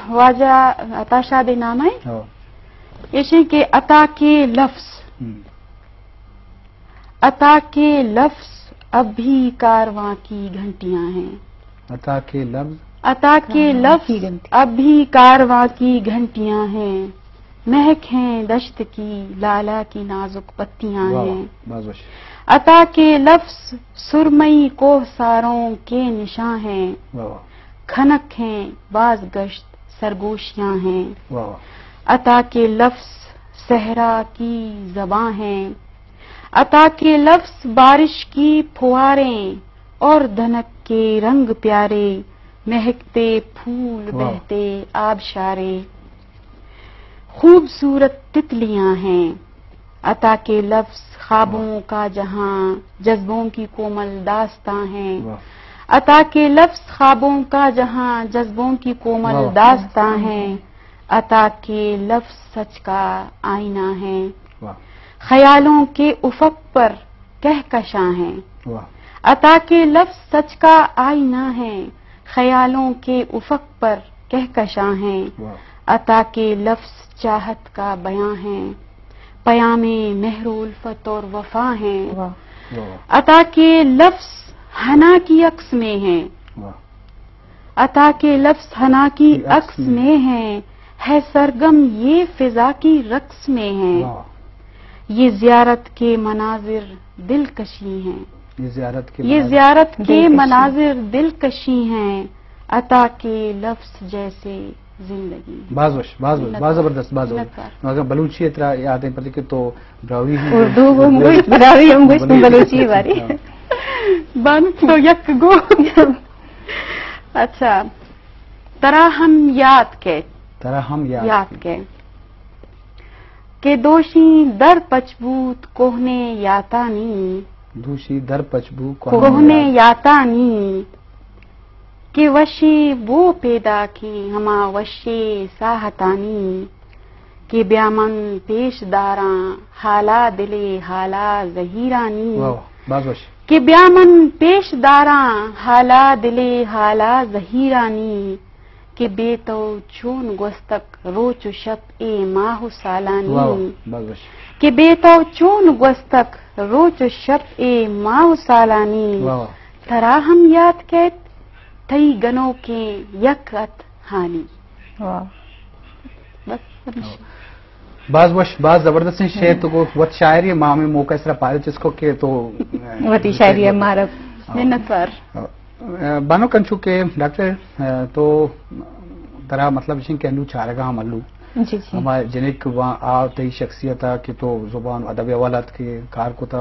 واجہ عطا شاہ دے نام ہے یہ کہ عطا کے لفظ اب بھی کارواں کی گھنٹیاں ہیں. عطا کے لفظ اب بھی کارواں کی گھنٹیاں ہیں. مہک ہیں دشت کی لالا کی نازک پتیاں ہیں. عطا کے لفظ سرمئی کوہ ساروں کے نشاں ہیں. کھنک ہیں باز گشت سرگوشیاں ہیں. عطا کے لفظ صحرا کی زباں ہیں. عطا کے لفظ بارش کی پھواریں اور دھنک کے رنگ پیارے. مہکتے پھول بہتے آبشارے. خوبصورت تتلیاں ہیں. عطا کے لفظ خوابوں کا جہاں جذبوں کی کومل داستاں ہیں. عطا کے لفظ خوابوں کا جہاں جذبوں کی کومل داستاں ہیں. عطا کے لفظ سچ کا آئینہ ہے. خیالوں کے افق پر کہکشاں ہیں. عطا کے لفظ سچ کا آئینہ ہے. خیالوں کے افق پر کہکشاں ہیں. عطا کے لفظ چاہت کا بیاں ہے. پیام مہر الفت اور وفا ہیں. عطا کے لفظ حنا کی عکس میں ہیں. عطا کے لفظ حنا کی عکس میں ہیں. ہے سرگم یہ فضا کی رقص میں ہیں. یہ زیارت کے مناظر دلکشی ہیں. یہ زیارت کے مناظر دلکشی ہیں. عطا کے لفظ جیسے زندگی. باز زبردست اگر بلوچی اترا یاد ہے پتہ کہ تو براوی اردو براوی ہم گوش بلوچی باری بن تو یک گو. اچھا ترا ہم یاد کے کہ دوشی در پچبوت کوہنے یاتانی کہ وشی وہ پیدا کی ہما وشی ساہتانی. کہ بیامن پیش داراں حالا دلے حالا زہیرانی. کہ بیامن پیش داراں حالا دلے حالا زہیرانی. کہ بے تو چون گوستک روچ و شب اے ماہ سالانی. کہ بے تو چون گوستک روچ و شب اے ماہ سالانی. ترا ہم یاد کہت تئی گنوں کے یکت ہانی. باز زبردست شعر تو وقت شاعری ماں میں موقع اس طرح پائے جس کو کہ تو وتی شاعری ہمارا محنت پر بانو کنچو کے ڈاکٹر تو طرح مطلب کہلو چارگاہ ہم الو ہمارے جنک وہاں آ تئی شخصیت کہ تو زبان ادب اولاد کے کار کو تھا